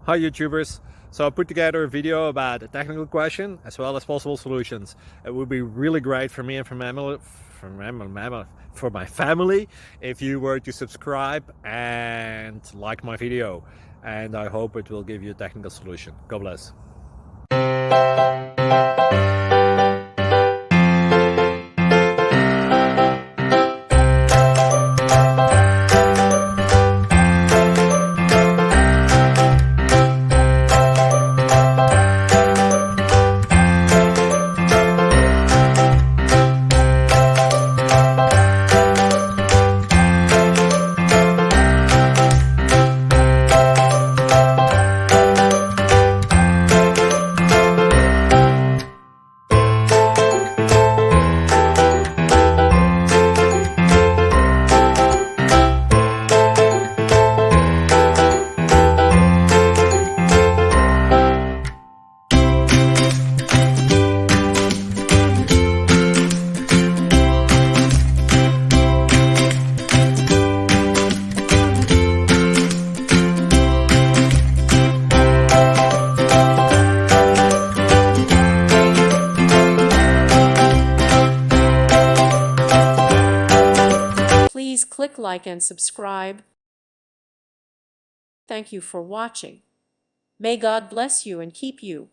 Hi YouTubers! So I put together a video about a technical question as well as possible solutions. It would be really great for me and for my family if you were to subscribe and like my video, and I hope it will give you a technical solution. God bless. Please click like and subscribe. Thank you for watching. May God bless you and keep you.